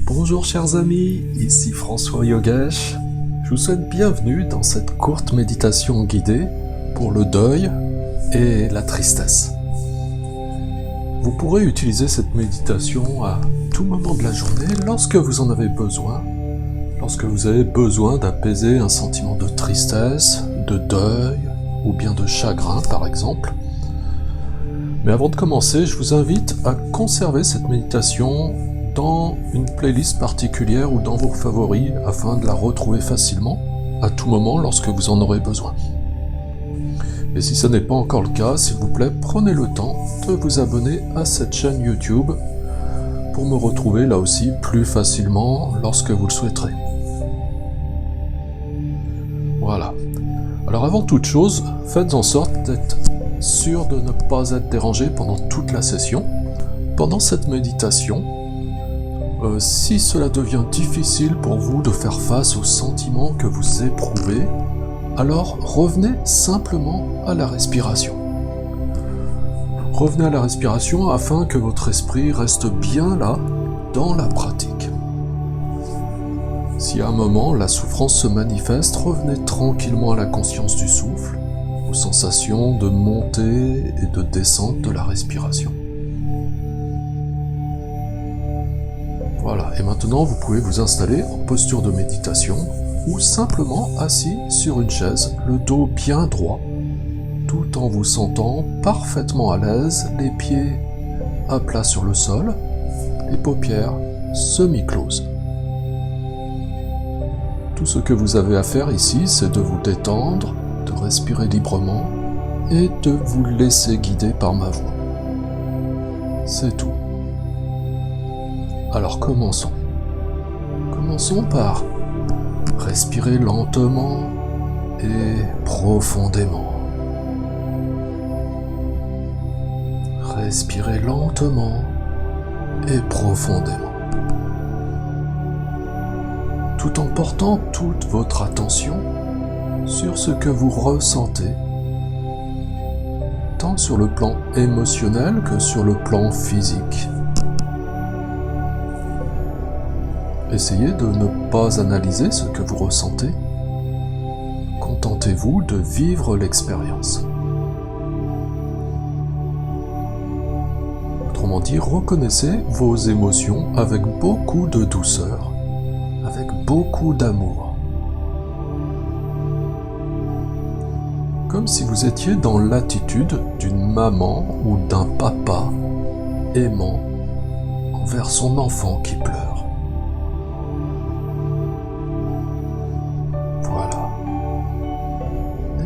Bonjour chers amis, ici François Yogesh. Je vous souhaite bienvenue dans cette courte méditation guidée pour le deuil et la tristesse. Vous pourrez utiliser cette méditation à tout moment de la journée lorsque vous en avez besoin, lorsque vous avez besoin d'apaiser un sentiment de tristesse, de deuil ou bien de chagrin par exemple. Mais avant de commencer, je vous invite à conserver cette méditation dans une playlist particulière ou dans vos favoris afin de la retrouver facilement à tout moment lorsque vous en aurez besoin. Et si ce n'est pas encore le cas, s'il vous plaît, prenez le temps de vous abonner à cette chaîne YouTube pour me retrouver là aussi plus facilement lorsque vous le souhaiterez. Voilà. Alors avant toute chose, faites en sorte d'être sûr de ne pas être dérangé pendant toute la session. Pendant cette méditation, si cela devient difficile pour vous de faire face aux sentiments que vous éprouvez, alors revenez simplement à la respiration. Revenez à la respiration afin que votre esprit reste bien là dans la pratique. Si à un moment la souffrance se manifeste, revenez tranquillement à la conscience du souffle, aux sensations de montée et de descente de la respiration. Voilà, et maintenant vous pouvez vous installer en posture de méditation ou simplement assis sur une chaise, le dos bien droit, tout en vous sentant parfaitement à l'aise, les pieds à plat sur le sol, les paupières semi-closes. Tout ce que vous avez à faire ici, c'est de vous détendre, de respirer librement et de vous laisser guider par ma voix. C'est tout. Alors commençons. Commençons par respirer lentement et profondément. Respirez lentement et profondément. Tout en portant toute votre attention sur ce que vous ressentez, tant sur le plan émotionnel que sur le plan physique. Essayez de ne pas analyser ce que vous ressentez. Contentez-vous de vivre l'expérience. Autrement dit, reconnaissez vos émotions avec beaucoup de douceur, avec beaucoup d'amour. Comme si vous étiez dans l'attitude d'une maman ou d'un papa aimant envers son enfant qui pleure.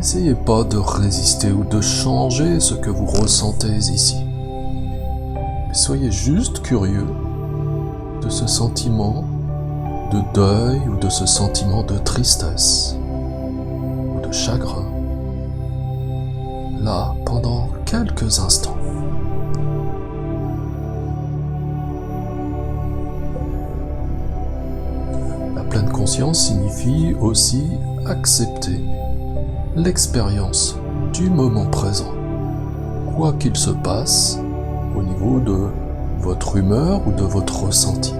N'essayez pas de résister ou de changer ce que vous ressentez ici. Mais soyez juste curieux de ce sentiment de deuil ou de ce sentiment de tristesse ou de chagrin, là pendant quelques instants. La pleine conscience signifie aussi accepter l'expérience du moment présent, quoi qu'il se passe au niveau de votre humeur ou de votre ressenti.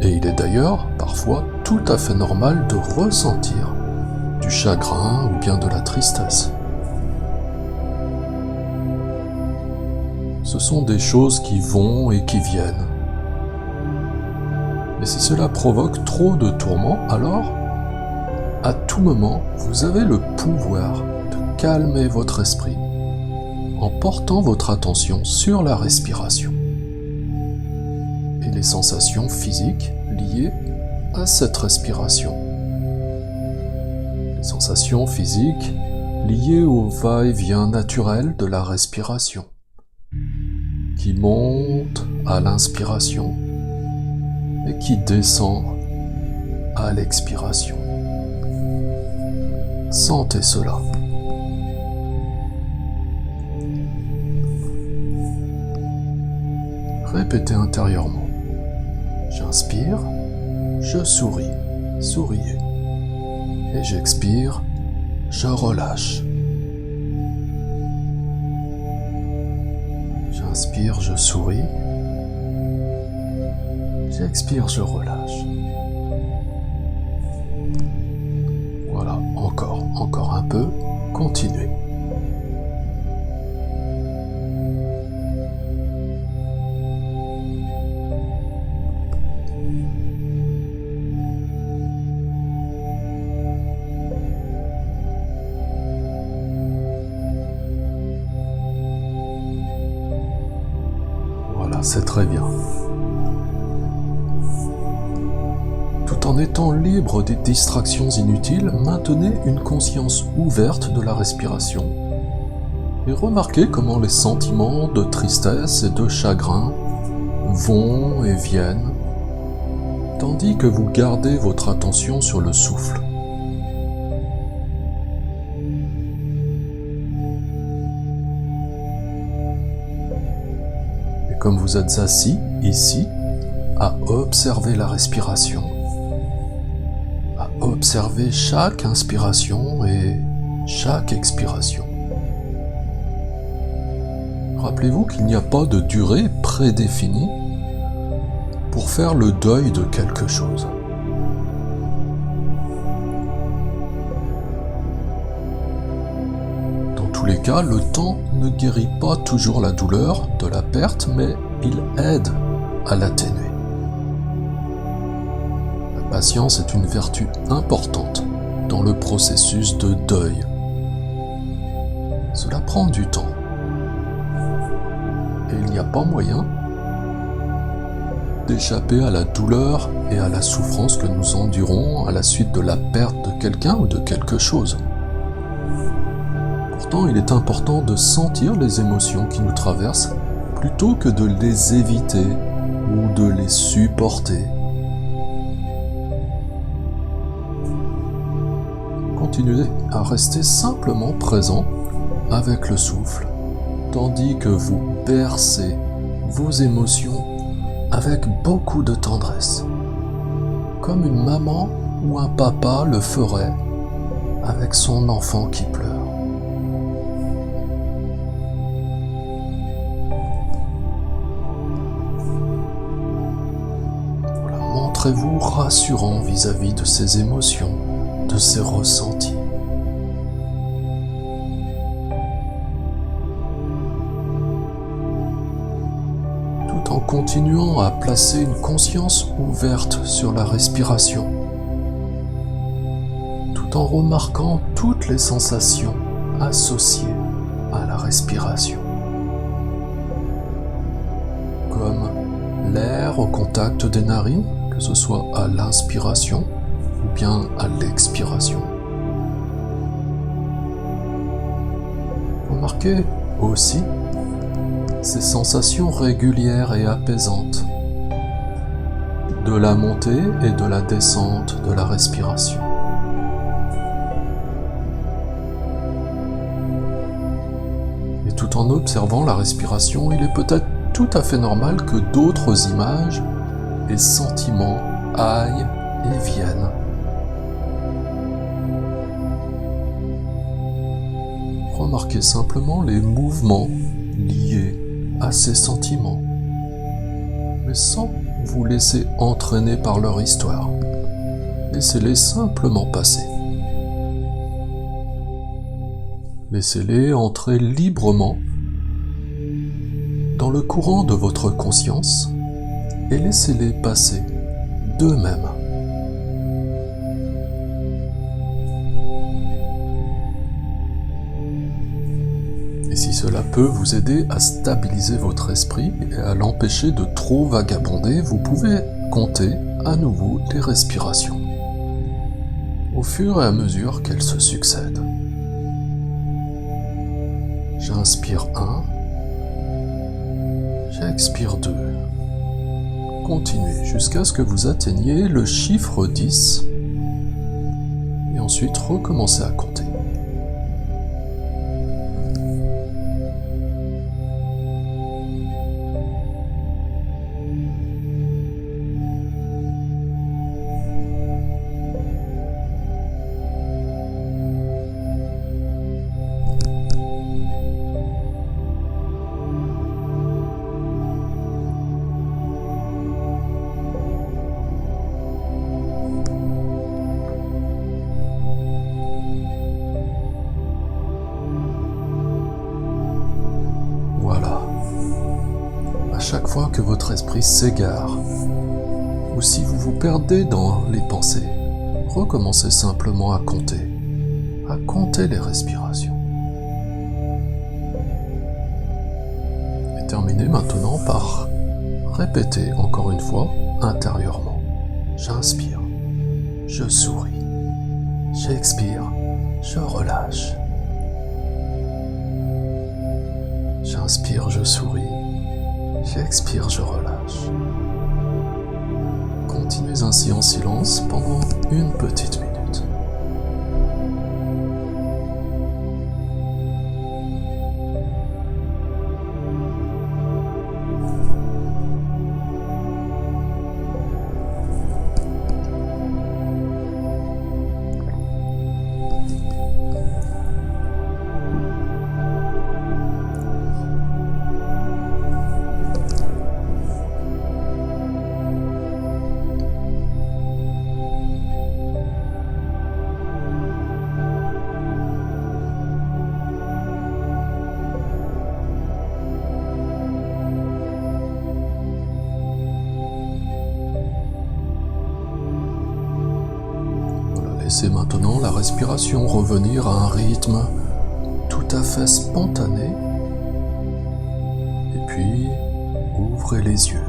Et il est d'ailleurs parfois tout à fait normal de ressentir du chagrin ou bien de la tristesse. Ce sont des choses qui vont et qui viennent. Mais si cela provoque trop de tourments, alors à tout moment, vous avez le pouvoir de calmer votre esprit en portant votre attention sur la respiration et les sensations physiques liées à cette respiration. Les sensations physiques liées au va-et-vient naturel de la respiration qui monte à l'inspiration et qui descend à l'expiration. Sentez cela. Répétez intérieurement. J'inspire, je souris, souriez. Et j'expire, je relâche. J'inspire, je souris. expire, je relâche. Voilà, encore un peu, continuez. Voilà, c'est très bien. Tout en étant libre des distractions inutiles, maintenez une conscience ouverte de la respiration et remarquez comment les sentiments de tristesse et de chagrin vont et viennent, tandis que vous gardez votre attention sur le souffle. Et comme vous êtes assis, ici, à observer la respiration, à observer chaque inspiration et chaque expiration. Rappelez-vous qu'il n'y a pas de durée prédéfinie pour faire le deuil de quelque chose. Dans tous les cas, le temps ne guérit pas toujours la douleur de la perte, mais il aide à l'atténuer. La patience est une vertu importante dans le processus de deuil. Cela prend du temps. Et il n'y a pas moyen d'échapper à la douleur et à la souffrance que nous endurons à la suite de la perte de quelqu'un ou de quelque chose. Pourtant, il est important de sentir les émotions qui nous traversent plutôt que de les éviter ou de les supporter. Continuez à rester simplement présent avec le souffle, tandis que vous bercez vos émotions avec beaucoup de tendresse, comme une maman ou un papa le ferait avec son enfant qui pleure. Voilà, montrez-vous rassurant vis-à-vis de ces émotions, de ces ressentis. En continuant à placer une conscience ouverte sur la respiration, tout en remarquant toutes les sensations associées à la respiration, comme l'air au contact des narines, que ce soit à l'inspiration ou bien à l'expiration. Remarquez aussi ces sensations régulières et apaisantes de la montée et de la descente de la respiration. Et tout en observant la respiration, il est peut-être tout à fait normal que d'autres images et sentiments aillent et viennent. Remarquez simplement les mouvements liés à ces sentiments, mais sans vous laisser entraîner par leur histoire. Laissez-les simplement passer. Laissez-les entrer librement dans le courant de votre conscience et laissez-les passer d'eux-mêmes. Et si cela peut vous aider à stabiliser votre esprit et à l'empêcher de trop vagabonder, vous pouvez compter à nouveau les respirations, au fur et à mesure qu'elles se succèdent. J'inspire 1, j'expire 2. Continuez jusqu'à ce que vous atteigniez le chiffre 10 et ensuite recommencez à compter. chaque fois que votre esprit s'égare, ou si vous vous perdez dans les pensées, recommencez simplement à compter les respirations. Et terminez maintenant par répéter encore une fois intérieurement. J'inspire, je souris. J'expire, je relâche. J'inspire, je souris. J'expire, je relâche. Continuez ainsi en silence pendant une petite minute. Laissez maintenant la respiration revenir à un rythme tout à fait spontané. Et puis, ouvrez les yeux.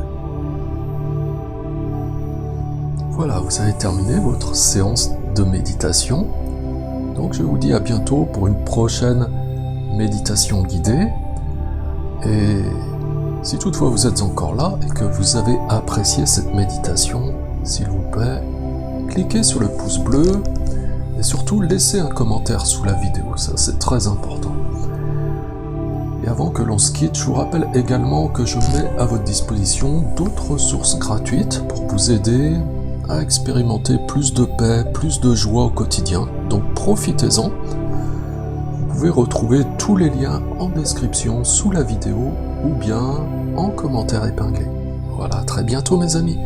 Voilà, vous avez terminé votre séance de méditation. Donc je vous dis à bientôt pour une prochaine méditation guidée. Et si toutefois vous êtes encore là et que vous avez apprécié cette méditation, s'il vous plaît, cliquez sur le pouce bleu et surtout laissez un commentaire sous la vidéo, ça c'est très important. Et avant que l'on se quitte, je vous rappelle également que je mets à votre disposition d'autres ressources gratuites pour vous aider à expérimenter plus de paix, plus de joie au quotidien. Donc profitez-en. Vous pouvez retrouver tous les liens en description sous la vidéo ou bien en commentaire épinglé. Voilà, à très bientôt mes amis.